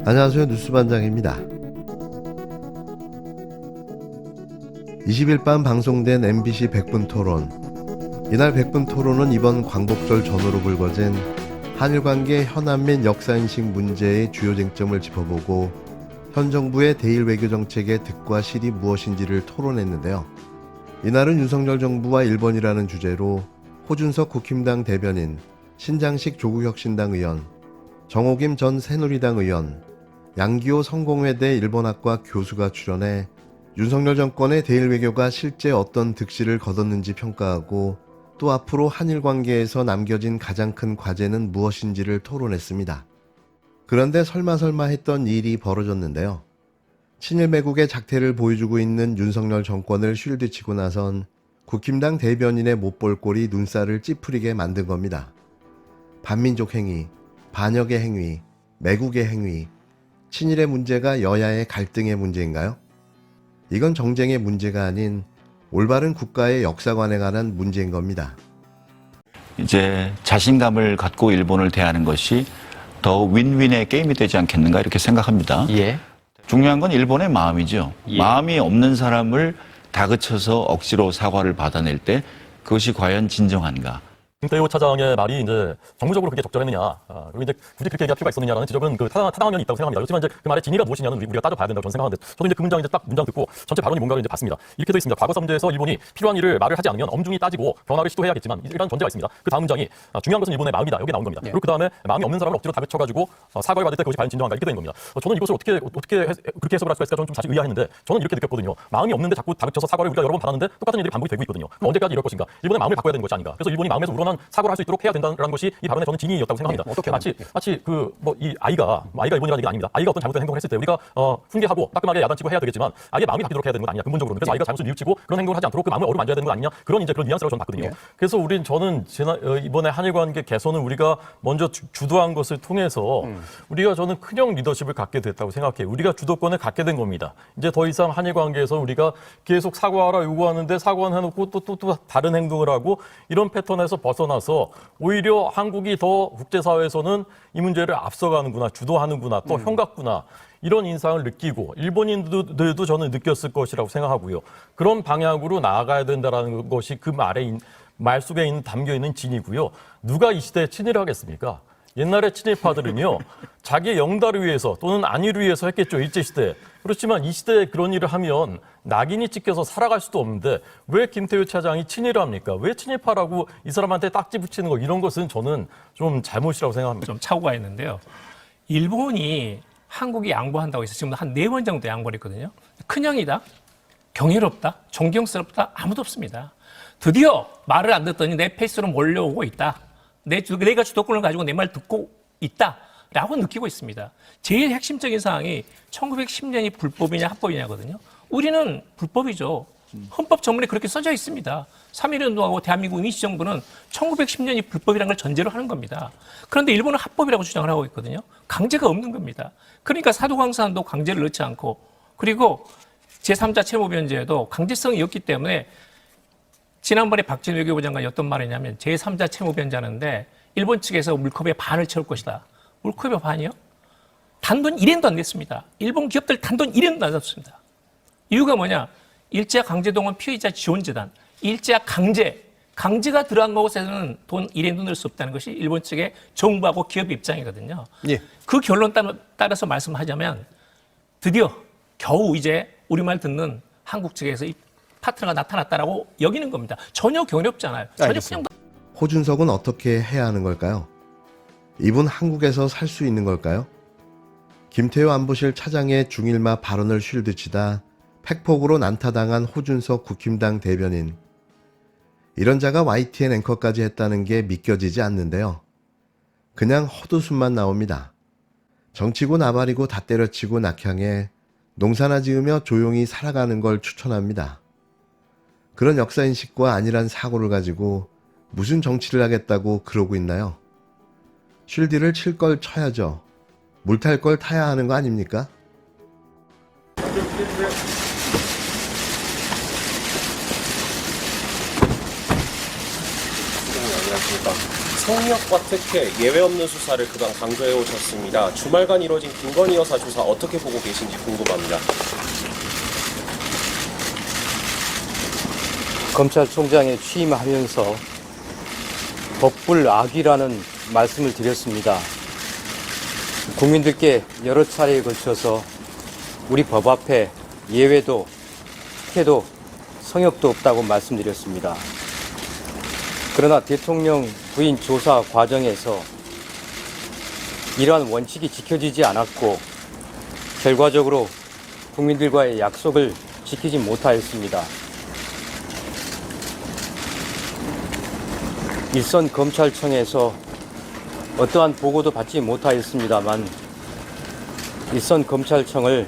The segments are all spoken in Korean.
안녕하세요. 뉴스반장입니다. 20일 밤 방송된 MBC 100분 토론. 이날 100분 토론은 이번 광복절 전후로 불거진 한일 관계 현안 및 역사인식 문제의 주요 쟁점을 짚어보고 현 정부의 대일 외교 정책의 득과 실이 무엇인지를 토론했는데요. 이날은 윤석열 정부와 일본이라는 주제로 호준석 국힘당 대변인, 신장식 조국혁신당 의원, 정호김 전 새누리당 의원, 양기호 성공회대 일본학과 교수가 출연해 윤석열 정권의 대일 외교가 실제 어떤 득실을 거뒀는지 평가하고 또 앞으로 한일 관계에서 남겨진 가장 큰 과제는 무엇인지를 토론했습니다. 그런데 설마 했던 일이 벌어졌는데요. 친일 매국의 작태를 보여주고 있는 윤석열 정권을 쉴드치고 나선 국힘당 대변인의 못볼 꼴이 눈살을 찌푸리게 만든 겁니다. 반민족 행위, 반역의 행위, 매국의 행위, 친일의 문제가 여야의 갈등의 문제인가요? 이건 정쟁의 문제가 아닌 올바른 국가의 역사관에 관한 문제인 겁니다. 이제 자신감을 갖고 일본을 대하는 것이 더 윈윈의 게임이 되지 않겠는가 이렇게 생각합니다. 예. 중요한 건 일본의 마음이죠. 예. 마음이 없는 사람을 다그쳐서 억지로 사과를 받아낼 때 그것이 과연 진정한가? 김태효 차장의 말이 이제 정무적으로 그게 적절했느냐, 그리고 이제 굳이 그렇게 얘기할 필요가 있었느냐라는 지적은 타당한 면이 있다고 생각합니다. 그렇지만 이제 그 말의 진위가 무엇이냐는 우리가 따져봐야 된다고 저는 생각하는데, 저도 이제 그 문장 이제 딱 문장 듣고 전체 발언이 뭔가를 이제 봤습니다. 이렇게 되어 있습니다. 과거 문제에서 일본이 필요한 일을 말을 하지 않으면 엄중히 따지고 변화를 시도해야겠지만 이런 전제가 있습니다. 그 다음 문장이 중요한 것은 일본의 마음이다. 여기 나온 겁니다. 그리고 그 다음에 마음이 없는 사람을 억지로 다그쳐가지고 사과를 받을 때 그것이 과연 진정한가 이렇게 된 겁니다. 저는 이것을 어떻게 그렇게 해석을 할 수가 있을까 저는 좀 사실 의아했는데 저는 이렇게 느꼈거든요. 마음이 없는데 자꾸 다그쳐서 사과를 우리가 여러 번 받았는데 똑같은 일이 반복이 되고 있거든요. 그럼 언제까지 이럴 것인가? 일본의 마음을 바꿔야 되는 것이 아닌가? 그래서 일본이 마음에서 우러난 사과를 할 수 있도록 해야 된다는 것이 이 발언의 저는 진위였다고 생각합니다. 어떻게 마치 이 아이가 일본이라는 얘기가 아닙니다. 아이가 어떤 잘못된 행동을 했을 때 우리가 훈계하고 따끔하게 야단치고 해야 되겠지만 아이의 마음이 바뀌도록 해야 되는 건 아니냐 근본적으로는. 그래서 아이가 잘못을 뉘우치고 그런 행동을 하지 않도록 그 마음을 어루만져야 되는 건 아니냐 그런 뉘앙스라고 저는 봤거든요. 그래서 저는 이번에 한일 관계 개선을 우리가 먼저 주도한 것을 통해서 우리가 저는 큰형 리더십을 갖게 됐다고 생각해요. 우리가 주도권을 갖게 된 겁니다. 이제 더 이상 한일 관계에서 우리가 계속 사과하라 요구하는데 사과는 해놓고 또 다른 행동을 하고 이런 패턴에서 벗어나서 오히려 한국이 더 국제사회에서는 이 문제를 앞서가는구나, 주도하는구나, 또 형같구나 이런 인상을 느끼고 일본인들도 저는 느꼈을 것이라고 생각하고요. 그런 방향으로 나아가야 된다는 것이 그 말 속에 담겨있는 진이고요. 누가 이 시대에 친일을 하겠습니까? 옛날에 친일파들은요, 자기의 영달을 위해서 또는 안위를 위해서 했겠죠, 일제시대에. 그렇지만 이 시대에 그런 일을 하면 낙인이 찍혀서 살아갈 수도 없는데 왜 김태효 차장이 친일을 합니까? 왜 친일파라고 이 사람한테 딱지 붙이는 거 이런 것은 저는 좀 잘못이라고 생각합니다. 좀 착오가 있는데요. 일본이 한국이 양보한다고 해서 지금 한 4번 정도 양보를 했거든요. 큰형이다, 경이롭다, 존경스럽다, 아무도 없습니다. 드디어 말을 안 듣더니 내 페이스로 몰려오고 있다. 내가 주도권을 가지고 내 말 듣고 있다라고 느끼고 있습니다. 제일 핵심적인 사항이 1910년이 불법이냐 합법이냐거든요. 우리는 불법이죠. 헌법 전문에 그렇게 써져 있습니다. 3.1운동하고 대한민국 임시정부는 1910년이 불법이라는 걸 전제로 하는 겁니다. 그런데 일본은 합법이라고 주장을 하고 있거든요. 강제가 없는 겁니다. 그러니까 사도광산도 강제를 넣지 않고 그리고 제3자 채무변제에도 강제성이 없기 때문에 지난번에 박진 외교부 장관이 어떤 말이냐면 제3자 채무변제하는데 일본 측에서 물컵의 반을 채울 것이다. 물컵의 반이요? 단돈 1엔도 안 냈습니다. 일본 기업들 단돈 1엔도 안 냈습니다. 이유가 뭐냐? 일제와 강제동원 피해자 지원재단, 일제와 강제가 들어간 곳에서는 돈 1엔도 넣을 수 없다는 것이 일본 측의 정부하고 기업 입장이거든요. 예. 그 결론 따라서 말씀하자면 드디어 겨우 이제 우리말 듣는 한국 측에서 이 파트너가 나타났다라고 여기는 겁니다. 전혀 경이롭잖아요. 전혀 그냥 호준석은 어떻게 해야 하는 걸까요? 이분 한국에서 살 수 있는 걸까요? 김태효 안보실 차장의 중일마 발언을 쉴드치다 팩폭으로 난타당한 호준석 국힘당 대변인. 이런 자가 YTN 앵커까지 했다는 게 믿겨지지 않는데요. 그냥 헛웃음만 나옵니다. 정치고 나발이고 다 때려치고 낙향해 농사나 지으며 조용히 살아가는 걸 추천합니다. 그런 역사인식과 안일한 사고를 가지고 무슨 정치를 하겠다고 그러고 있나요? 쉴드를 칠 걸 쳐야죠. 물 탈 걸 타야 하는 거 아닙니까? 성역과 특혜, 예외 없는 수사를 그간 강조해 오셨습니다. 주말간 이뤄진 김건희 여사 조사 어떻게 보고 계신지 궁금합니다. 검찰총장에 취임하면서 법불악이라는 말씀을 드렸습니다. 국민들께 여러 차례에 걸쳐서 우리 법 앞에 예외도 특혜도 성역도 없다고 말씀드렸습니다. 그러나 대통령 부인 조사 과정에서 이러한 원칙이 지켜지지 않았고 결과적으로 국민들과의 약속을 지키지 못하였습니다. 일선 검찰청에서 어떠한 보고도 받지 못하였습니다만 일선 검찰청을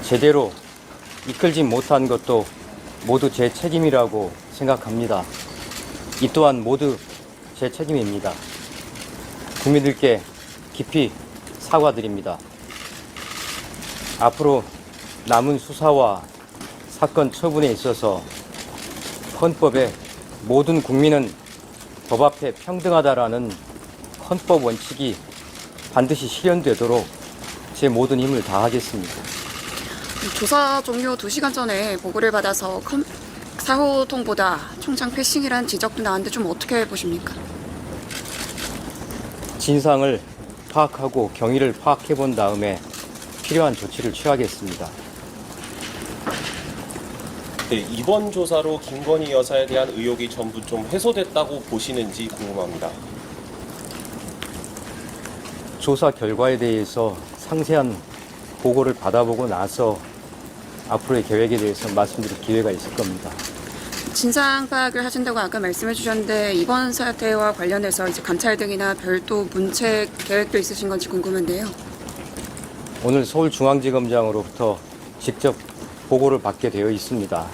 제대로 이끌지 못한 것도 모두 제 책임이라고 생각합니다. 이 또한 모두 제 책임입니다. 국민들께 깊이 사과드립니다. 앞으로 남은 수사와 사건 처분에 있어서 헌법에 모든 국민은 법 앞에 평등하다라는 헌법 원칙이 반드시 실현되도록 제 모든 힘을 다하겠습니다. 조사 종료 2시간 전에 보고를 받아서 사후 통보다 총장 패싱이라는 지적도 나왔는데 좀 어떻게 보십니까? 진상을 파악하고 경위를 파악해 본 다음에 필요한 조치를 취하겠습니다. 네, 이번 조사로 김건희 여사에 대한 의혹이 전부 좀 해소됐다고 보시는지 궁금합니다. 조사 결과에 대해서 상세한 보고를 받아보고 나서 앞으로의 계획에 대해서 말씀드릴 기회가 있을 겁니다. 진상 파악을 하신다고 아까 말씀해 주셨는데 이번 사태와 관련해서 이제 감찰 등이나 별도 문책 계획도 있으신 건지 궁금한데요. 오늘 서울중앙지검장으로부터 직접 보고를 받게 되어 있습니다.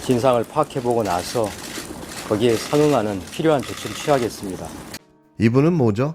진상을 파악해보고 나서 거기에 상응하는 필요한 조치를 취하겠습니다. 이분은 뭐죠?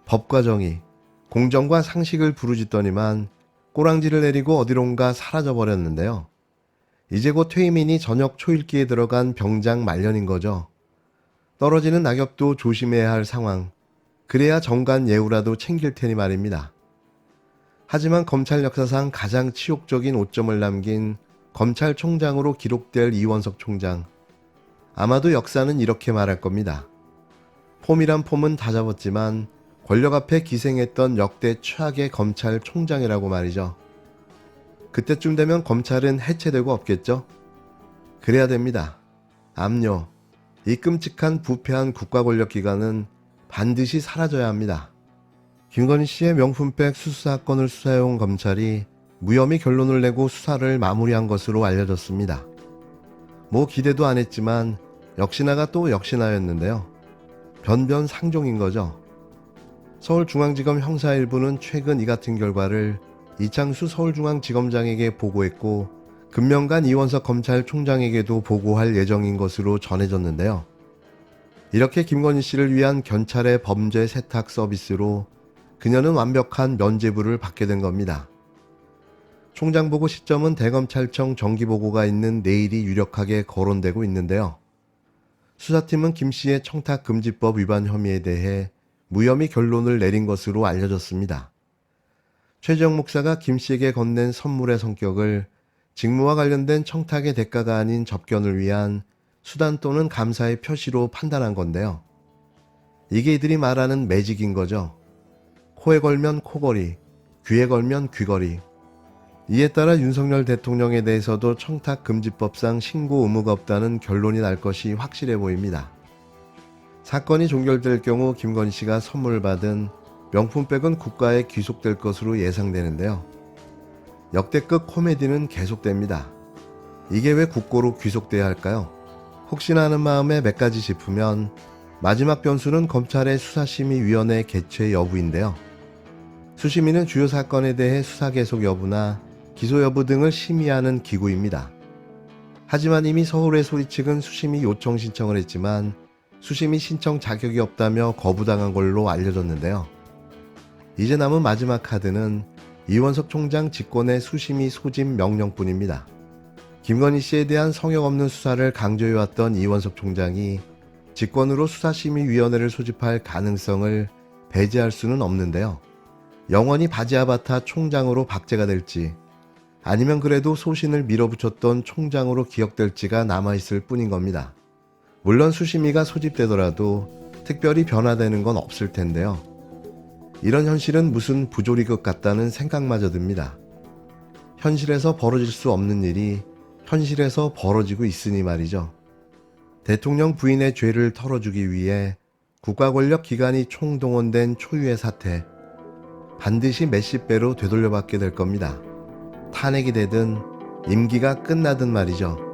법과 정의, 공정과 상식을 부르짖더니만 꼬랑지를 내리고 어디론가 사라져버렸는데요. 이제 곧 퇴임이니 저녁 초읽기에 들어간 병장 말년인 거죠. 떨어지는 낙엽도 조심해야 할 상황. 그래야 정관 예우라도 챙길 테니 말입니다. 하지만 검찰 역사상 가장 치욕적인 오점을 남긴 검찰총장으로 기록될 이원석 총장. 아마도 역사는 이렇게 말할 겁니다. 폼이란 폼은 다 잡았지만 권력 앞에 기생했던 역대 최악의 검찰총장이라고 말이죠. 그때쯤 되면 검찰은 해체되고 없겠죠? 그래야 됩니다. 압류, 이 끔찍한 부패한 국가권력기관은 반드시 사라져야 합니다. 김건희 씨의 명품백 수수사건을 수사해온 검찰이 무혐의 결론을 내고 수사를 마무리한 것으로 알려졌습니다. 뭐 기대도 안 했지만 역시나가 또 역시나였는데요. 변변상종인 거죠. 서울중앙지검 형사일부는 최근 이 같은 결과를 이창수 서울중앙지검장에게 보고했고 금명간 이원석 검찰총장에게도 보고할 예정인 것으로 전해졌는데요. 이렇게 김건희 씨를 위한 견찰의 범죄 세탁 서비스로 그녀는 완벽한 면죄부를 받게 된 겁니다. 총장 보고 시점은 대검찰청 정기보고가 있는 내일이 유력하게 거론되고 있는데요. 수사팀은 김 씨의 청탁금지법 위반 혐의에 대해 무혐의 결론을 내린 것으로 알려졌습니다. 최재형 목사가 김 씨에게 건넨 선물의 성격을 직무와 관련된 청탁의 대가가 아닌 접견을 위한 수단 또는 감사의 표시로 판단한 건데요. 이게 이들이 말하는 매직인 거죠. 코에 걸면 코걸이, 귀에 걸면 귀걸이. 이에 따라 윤석열 대통령에 대해서도 청탁금지법상 신고 의무가 없다는 결론이 날 것이 확실해 보입니다. 사건이 종결될 경우 김건희 씨가 선물을 받은 명품백은 국가에 귀속될 것으로 예상되는데요. 역대급 코미디는 계속됩니다. 이게 왜 국고로 귀속돼야 할까요? 혹시나 하는 마음에 몇 가지 짚으면 마지막 변수는 검찰의 수사심의위원회 개최 여부인데요. 수심위는 주요 사건에 대해 수사 계속 여부나 기소 여부 등을 심의하는 기구입니다. 하지만 이미 서울의 소리 측은 수심위 요청 신청을 했지만 수심위 신청 자격이 없다며 거부당한 걸로 알려졌는데요. 이제 남은 마지막 카드는 이원석 총장 직권의 수심위 소집 명령뿐입니다. 김건희 씨에 대한 성역 없는 수사를 강조해왔던 이원석 총장이 직권으로 수사심의위원회를 소집할 가능성을 배제할 수는 없는데요. 영원히 바지아바타 총장으로 박제가 될지 아니면 그래도 소신을 밀어붙였던 총장으로 기억될지가 남아있을 뿐인 겁니다. 물론 수심위가 소집되더라도 특별히 변화되는 건 없을 텐데요. 이런 현실은 무슨 부조리급 같다는 생각마저 듭니다. 현실에서 벌어질 수 없는 일이 현실에서 벌어지고 있으니 말이죠. 대통령 부인의 죄를 털어주기 위해 국가 권력 기관이 총동원된 초유의 사태, 반드시 몇십 배로 되돌려받게 될 겁니다. 탄핵이 되든 임기가 끝나든 말이죠.